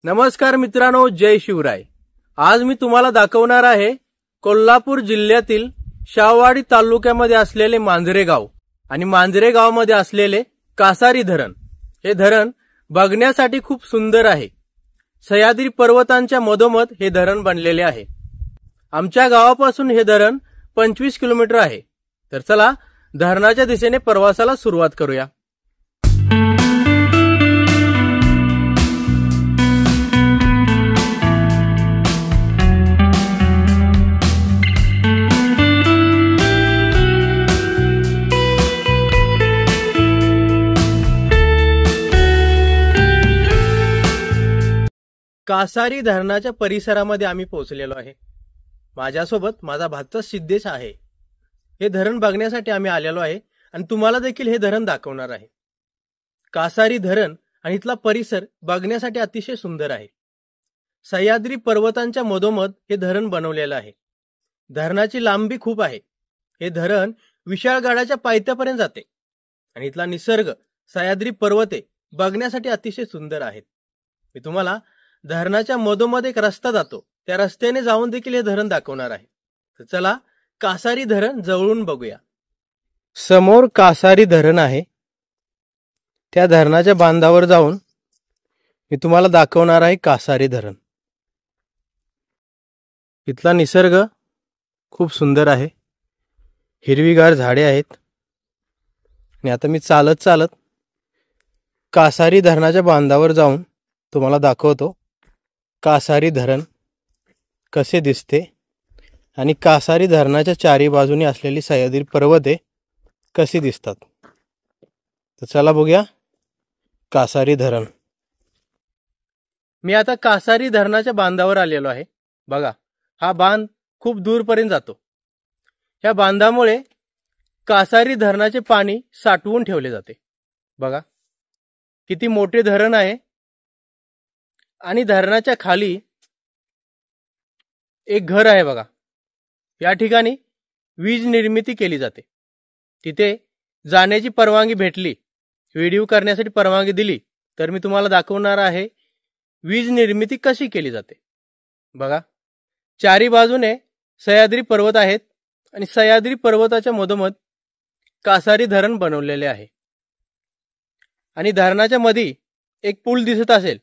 नमस्कार मित्रांनो, जय शिवराय। आज मी तुम्हाला दाखवणार आहे कोल्हापूर जिल्ह्यातील शाहूवाडी तालुक्यामध्ये असलेले मांजरे गाव आणि मांजरे गावामध्ये असलेले कासारी धरण। हे धरण बघण्यासाठी खूप सुंदर आहे। सह्याद्री पर्वतांच्या मधोमध हे धरण बनलेले आहे। आमच्या गावापासून हे धरण 25 किलोमीटर आहे। तर चला धरणाच्या दिशेने प्रवासाला सुरुवात करूया। कासारी धरणाच्या परिसरामध्ये आम्ही पोहोचलेलो आहे। माझ्यासोबत माझा भाचा सिद्धेश आहे। हे धरण बघण्यासाठी आम्ही आलेलो आहे आणि तुम्हाला देखील हे धरण दाखवणार आहे। कासारी धरण आणि इथला परिसर बघण्यासाठी अतिशय सुंदर आहे। सह्याद्री पर्वतांच्या मधोमध हे धरण बनवलेलं आहे। धरणाची लांबी खूप आहे। हे धरण विशाळगडाच्या पायथ्यापर्यंत जाते आणि इथला निसर्ग, सह्याद्री पर्वते बघण्यासाठी अतिशय सुंदर आहेत। मी तुम्हाला धरणाच्या मधोमध एक रस्ता जातो, त्या रस्त्याने जाऊन देखील हे धरण दाखवणार आहे। तर चला कासारी धरण जवळून बघूया। समोर कासारी धरण आहे। त्या धरणाच्या बांधावर जाऊन मी तुम्हाला दाखवणार आहे कासारी धरण। इथला निसर्ग खूप सुंदर आहे। हिरवीगार झाडे आहेत आणि आता मी चालत कासारी धरणाच्या बांधावर जाऊन तुम्हाला दाखवतो कासारी धरण कसे दिसते आणि कासारी धरणाच्या चारी बाजूने असलेली सह्याद्री पर्वते कशी दिसतात। तर चला बघूया कासारी धरण। मी आता कासारी धरणाच्या बांधावर आलेलो आहे। बघा, हा बांध खूप दूरपर्यंत जातो। या बांधामुळे कासारी धरणाचे पाणी साठवून ठेवले जाते। बघा किती मोठे धरण आहे आणि धरणाच्या खाली एक घर आहे। बघा, या ठिकाणी वीज निर्मिती केली जाते। तिथे जाण्याची परवानगी भेटली, व्हिडिओ करण्यासाठी परवानगी दिली तर मी तुम्हाला दाखवणार आहे वीज निर्मिती कशी केली जाते। बघा, चारी बाजूने सह्याद्री पर्वत आहेत आणि सह्याद्री पर्वताच्या मधोमध कासारी धरण बनवलेले आहे आणि धरणाच्या मध्ये एक पूल दिसत असेल,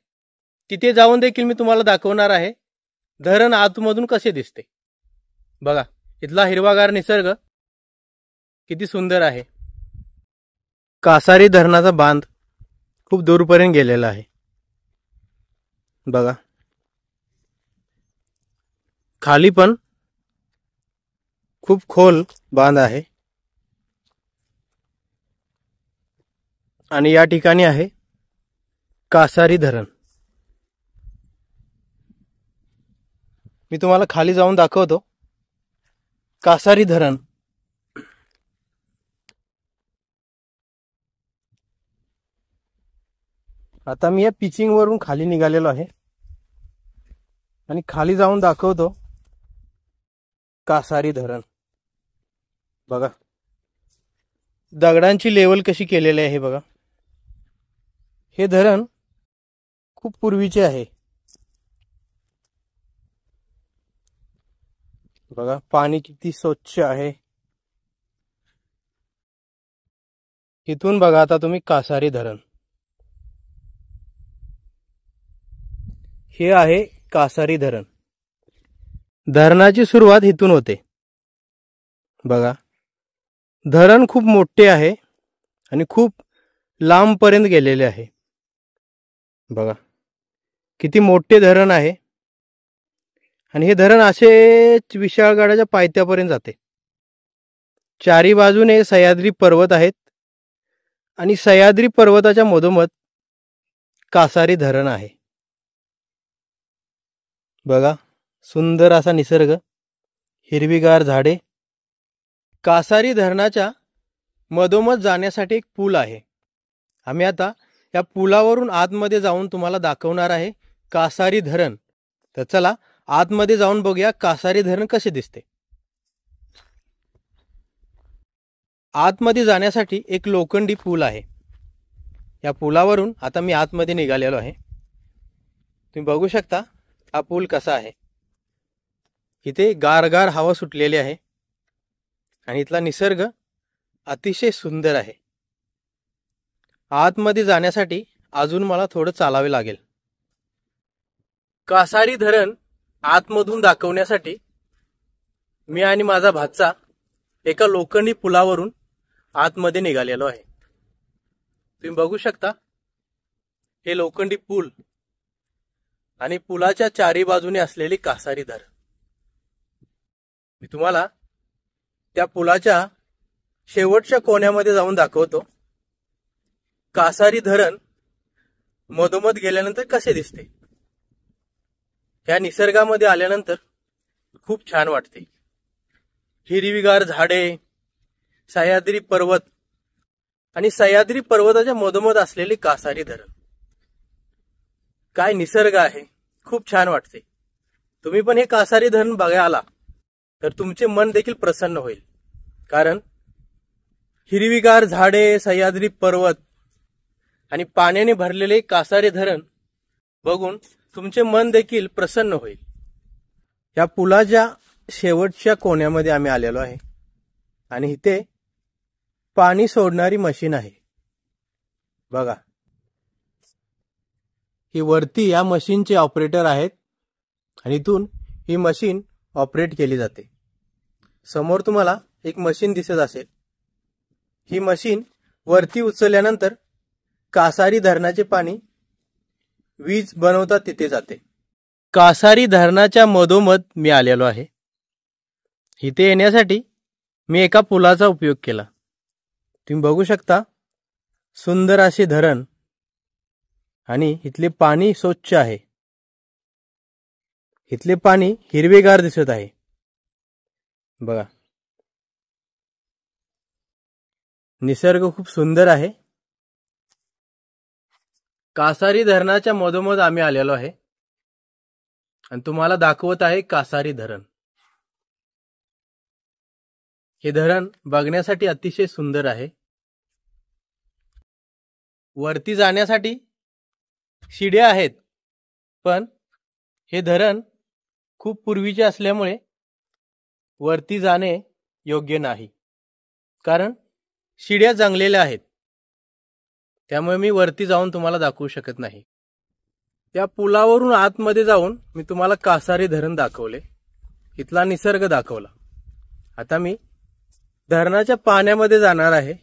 तिथे जाऊन देखील मी तुम्हाला दाखवणार आहे धरण आतमधून कसे दिसते। बघा, इथला हिरवागार निसर्ग किती सुंदर आहे। कासारी धरणाचा बांध खूप दूरपर्यंत गेलेला आहे। बघा, खाली पण खूप खोल बांध आहे आणि या ठिकाणी आहे कासारी धरण। मी तुम्हाला खाली जाऊन दाखवतो कासारी धरण। आता मी या पिचिंग वरून खाली निघालेलो आहे आणि खाली जाऊन दाखवतो कासारी धरण। बघा, दगडांची लेवल कशी केलेली आहे। बघा, हे धरण खूप पूर्वीचे आहे। बघा, पाणी किती स्वच्छ आहे। इथून बघा आता तुम्ही कासारी धरण। हे आहे कासारी धरण। धरणाची सुरुवात इथून होते। बघा, धरण खूप मोठे आहे आणि खूप लांब पर्यंत गेलेले आहे। बघा किती मोठे धरण आहे आणि हे धरण असेच विशाळगडाच्या पायथ्यापर्यंत जाते। चारी बाजूने सह्याद्री पर्वत आहेत आणि सह्याद्री पर्वताच्या मधोमध कासारी धरण आहे। बघा, सुंदर असा निसर्ग, हिरवीगार झाडे। कासारी धरणाच्या मधोमध जाण्यासाठी एक पूल आहे। आम्ही आता या पुलावरून आतमध्ये जाऊन तुम्हाला दाखवणार आहे कासारी धरण। तर चला आतमध्ये जाऊन बघूया कासारी धरण कसे दिसते। आतमध्ये जाण्यासाठी एक लोखंडी पूल आहे। या पुलावरून आता मी आतमध्ये निघालेलो आहे। तुम्ही बघू शकता हा पूल कसा आहे. इथे गारगार हवा सुटलेली आहे आणि इथला निसर्ग अतिशय सुंदर आहे. आतमध्ये जाण्यासाठी अजून मला थोडं चालावे लागेल. कासारी धरण आतमधून दाखवण्यासाठी मी आणि माझा भाचा एका लोखंडी पुलावरून आतमध्ये निघालेलो आहे. तुम्ही बघू शकता हे लोखंडी पूल आणि पुलाच्या चारी बाजूने असलेली कासारी धरण. मी तुम्हाला त्या पुलाच्या शेवटच्या कोण्यामध्ये जाऊन दाखवतो कासारी धरण मधोमध गेल्यानंतर कसे दिसते. ह्या निसर्गामध्ये आल्यानंतर खूप छान वाटते. हिरवीगार झाडे, सह्याद्री पर्वत आणि सह्याद्री पर्वताच्या मधोमध असलेले कासारी धरण. काय निसर्ग आहे, खूप छान वाटते. तुम्ही पण हे कासारी धरण बघायला आला तर तुमचे मन देखील प्रसन्न होईल. कारण हिरवीगार झाडे, सह्याद्री पर्वत आणि पाण्याने भरलेले कासारी धरण बघून तुमचे मन देखील प्रसन्न होईल. या पुलाच्या शेवटच्या कोण्यामध्ये आम्ही आलेलो आहे आणि इथे पाणी सोडणारी मशीन आहे. बघा, ही वरती या मशीनचे ऑपरेटर आहेत आणि इथून ही मशीन ऑपरेट केली जाते. समोर तुम्हाला एक मशीन दिसत असेल. ही मशीन वरती उचलल्यानंतर कासारी धरणाचे पाणी वीज बनवतात तिथे जाते. कासारी धरणाच्या मधोमध मी आलेलो आहे. इथे येण्यासाठी मी एका पुलाचा उपयोग केला. तुम्ही बघू शकता सुंदर असे धरण आणि इथले पाणी स्वच्छ आहे. इथले पाणी हिरवेगार दिसत आहे. बघा, निसर्ग खूप सुंदर आहे. कासारी धरणाच्या मधोमध आम्ही आलेलो आहे आणि तुम्हाला दाखवत आहे कासारी धरण. हे धरण बघण्यासाठी अतिशय सुंदर आहे. वरती जाण्यासाठी शिड्या आहेत, पण हे धरण खूप पूर्वीचे असल्यामुळे वरती जाणे योग्य नाही. कारण शिड्या जंगलेल्या आहेत, त्यामुळे मी वरती जाऊन तुम्हाला दाखवू शकत नाही. त्या पुलावरून आतमध्ये जाऊन मी तुम्हाला कासारी धरण दाखवले, इथला निसर्ग दाखवला. आता मी धरणाच्या पाण्यामध्ये जाणार आहे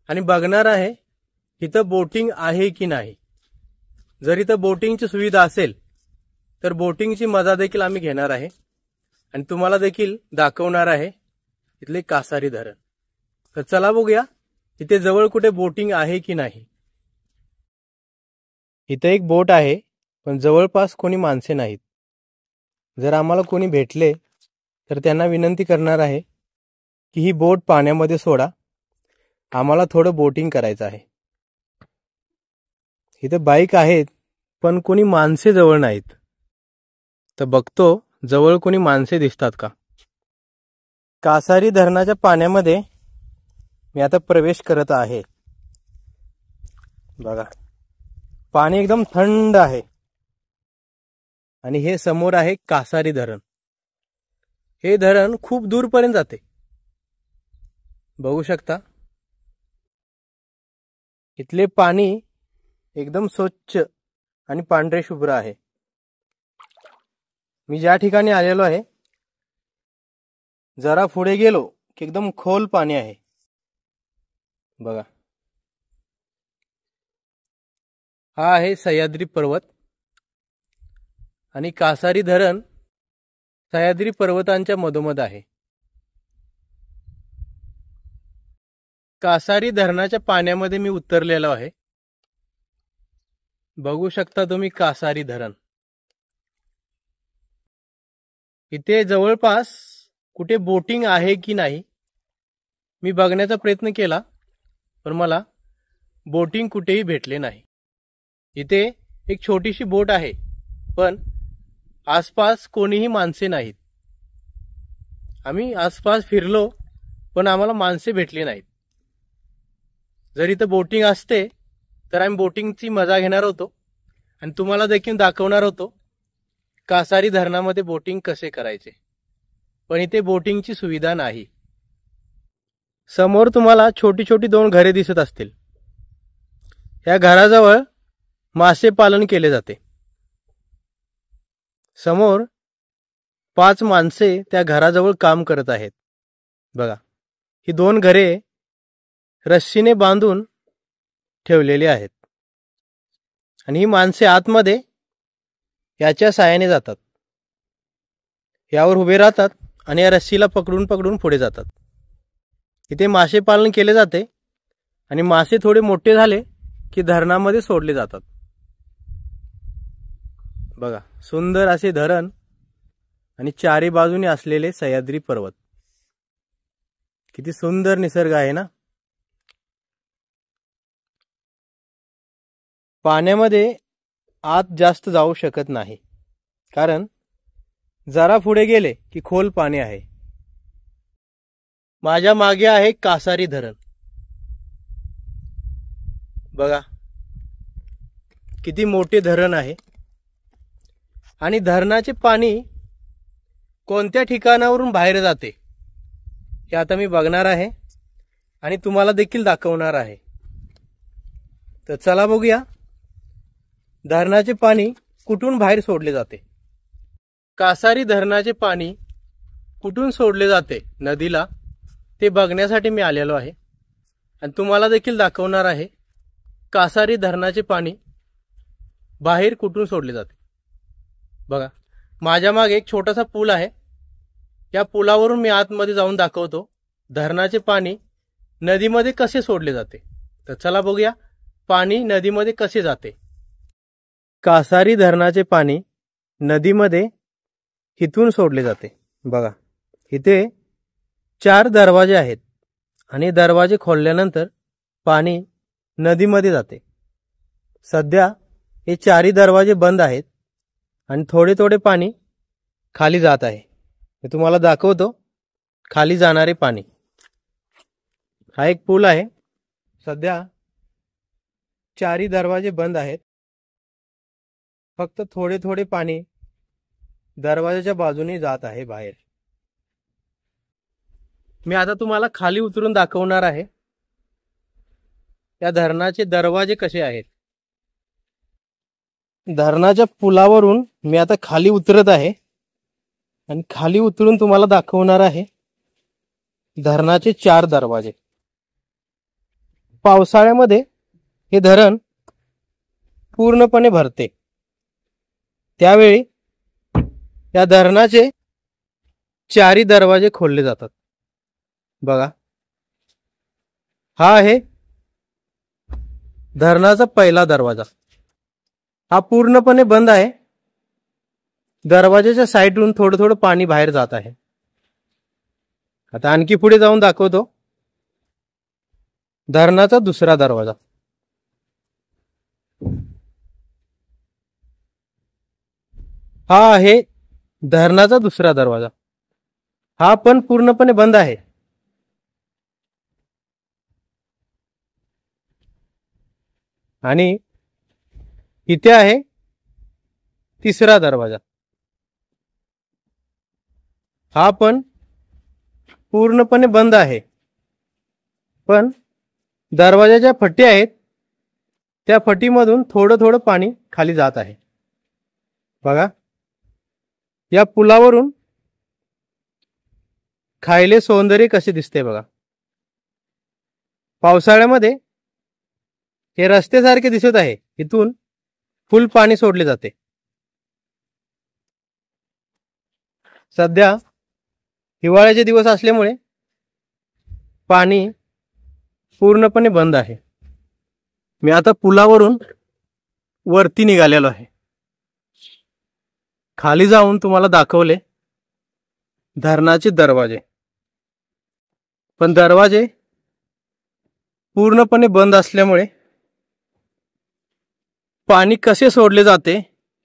आणि बघणार आहे इथं बोटिंग आहे की नाही. जर इथं बोटिंगची सुविधा असेल तर बोटिंगची मजा देखील आम्ही घेणार आहे आणि तुम्हाला देखील दाखवणार आहे इथले कासारी धरण. तर चला बघूया इथे जवळ कुठे बोटिंग आहे की नाही. इथे एक बोट आहे, पण जवळपास कोणी माणसे नाहीत. जर आम्हाला कोणी भेटले तर त्यांना विनंती करणार आहे की ही बोट पाण्यामध्ये सोडा, आम्हाला थोडं बोटिंग करायचं आहे. इथे बाईक आहेत, पण कोणी माणसे जवळ नाहीत. तर बघतो जवळ कोणी माणसे दिसतात का. कासारी धरणाच्या पाण्यामध्ये मी आता प्रवेश करत आहे. बघा, पाणी एकदम थंड आहे आणि हे समोर आहे कासारी धरण. हे धरण खूप दूरपर्यंत जाते. बघू शकता इथले पाणी एकदम स्वच्छ आणि पांढरे शुभ्र आहे. मी ज्या ठिकाणी आलेलो आहे जरा पुढे गेलो की एकदम खोल पाणी आहे. बघा, हा आहे सह्याद्री पर्वत आणि कासारी धरण सह्याद्री पर्वतांच्या मधोमध आहे. कासारी धरणाच्या पाण्यामध्ये मी उतरलेलो आहे. बघू शकता तुम्ही कासारी धरण. इथे जवळपास कुठे बोटिंग आहे की नाही मी बघण्याचा प्रयत्न केला, पण मला बोटिंग कुठेही भेटले नाही. इथे एक छोटीशी बोट आहे, पण आसपास कोणीही माणसे नाहीत. आम्ही आसपास फिरलो, पण आम्हाला माणसे भेटली नाहीत. जर इथं बोटिंग असते तर आम्ही बोटिंगची मजा घेणार होतो, आणि तुम्हाला देखील दाखवणार होतो कासारी धरणामध्ये बोटिंग कसे करायचे, पण इथे बोटिंगची सुविधा नाही। समोर तुम्हाला छोटी छोटी 2 घरे दिसत असतील। या घराजवळ मासे पालन केले जाते। समोर 5 माणसे त्या घराजवळ काम करत आहेत। बघा, ही 2 घरे रस्सीने बांधून ठेवलेली आहेत आणि ही माणसे आतमध्ये याच्या साहाय्याने जातात, यावर उभे राहतात आणि या रस्सीला पकडून पकडून पुढे जातात। इथे मासे पालन केले जाते आणि मासे थोडे मोठे झाले की धरणामध्ये सोडले जातात। बघा, सुंदर असे धरण आणि चारी बाजूने असलेले सह्याद्री पर्वत, किती सुंदर निसर्ग आहे ना। पाण्यामध्ये आत जास्त जाऊ शकत नाही, कारण जरा पुढे गेले की खोल पाणी आहे। माझ्या मागे आहे कासारी धरण। बघा, किती मोठे धरण आहे आणि धरणाचे पाणी कोणत्या ठिकाणावरून बाहेर जाते हे आता मी बघणार आहे आणि तुम्हाला देखील दाखवणार आहे। तर चला बघूया धरणाचे पाणी कुठून बाहेर सोडले जाते। कासारी धरणाचे पाणी कुठून सोडले जाते नदीला ते बघण्यासाठी मी आलेलो आहे आणि तुम्हाला देखील दाखवणार आहे कासारी धरणाचे पाणी बाहेर कुठून सोडले जाते। बघा, माझ्या मागे एक छोटासा पूल आहे। या पुलावरून मी आतमध्ये जाऊन दाखवतो धरणाचे पाणी नदीमध्ये कसे सोडले जाते। तर चला बघूया पाणी नदीमध्ये कसे जाते। कासारी धरणाचे पाणी नदीमध्ये इथून सोडले जाते। बघा, इथे 4 दरवाजे आहेत आणि दरवाजे खोलल्यानंतर पाणी नदीमध्ये जाते। सध्या हे 4ही दरवाजे बंद आहेत आणि थोडे थोडे पाणी खाली जात आहे। मी तुम्हाला दाखवतो खाली जाणारे पाणी। हा एक पूल आहे। सध्या 4ही दरवाजे बंद आहेत, फक्त थोडे थोडे पाणी दरवाजाच्या बाजूने जात आहे बाहेर। मी आता तुम्हाला खाली उतरून दाखवणार आहे या धरणाचे दरवाजे कसे आहेत। धरणाच्या पुलावरून मी आता खाली उतरत आहे आणि खाली उतरून तुम्हाला दाखवणार आहे धरणाचे 4 दरवाजे। पावसाळ्यामध्ये हे धरण पूर्णपणे भरते, त्यावेळी या धरणाचे 4ही दरवाजे खोलले जातात। बघा, हा आहे धरणाचा पहिला दरवाजा। हा पूर्णपणे बंद आहे। दरवाजाच्या साईडून थोडं थोडं पाणी बाहेर जात आहे। आता आणखी पुढे जाऊन दाखवतो धरणाचा दुसरा दरवाजा। हा आहे धरणाचा दुसरा दरवाजा। हा पण पूर्णपणे बंद आहे। आणि इथे आहे तिसरा दरवाजा। हा पण पूर्णपणे बंद आहे, पण दरवाजाच्या फटी आहेत त्या फटीमधून थोडं थोडं पाणी खाली जात आहे। बघा, या पुलावरून खायले सौंदर्य कसे दिसते बघा। पावसाळ्यामध्ये हे रस्त्यासारखे दिसत आहे, इथून फुल पाणी सोडले जाते। सध्या हिवाळ्याचे दिवस असल्यामुळे पाणी पूर्णपणे बंद आहे। मी आता पुलावरून वरती निघालेलो आहे। खाली जाऊन तुम्हाला दाखवले धरणाचे दरवाजे, पण दरवाजे पूर्णपणे बंद असल्यामुळे पाणी कसे सोडले जाते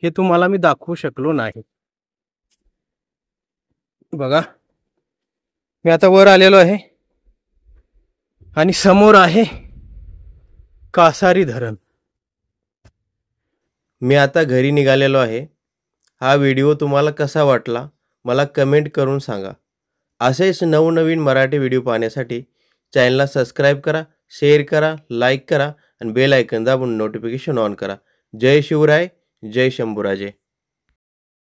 हे तुम्हाला मी दाखवू शकलो नाही। बघा, मी आता वर आलेलो आहे आणि समोर आहे कासारी धरण। मी आता घरी निघालेलो आहे. हा व्हिडिओ तुम्हाला कसा वाटला मला कमेंट करून सांगा. असेच नवनवीन मराठी व्हिडिओ पाहण्यासाठी चॅनलला सबस्क्राईब करा, शेअर करा, लाईक करा आणि बेल आयकॉन दाबून नोटिफिकेशन ऑन करा. जय शिवराय, जय शंभूराजे.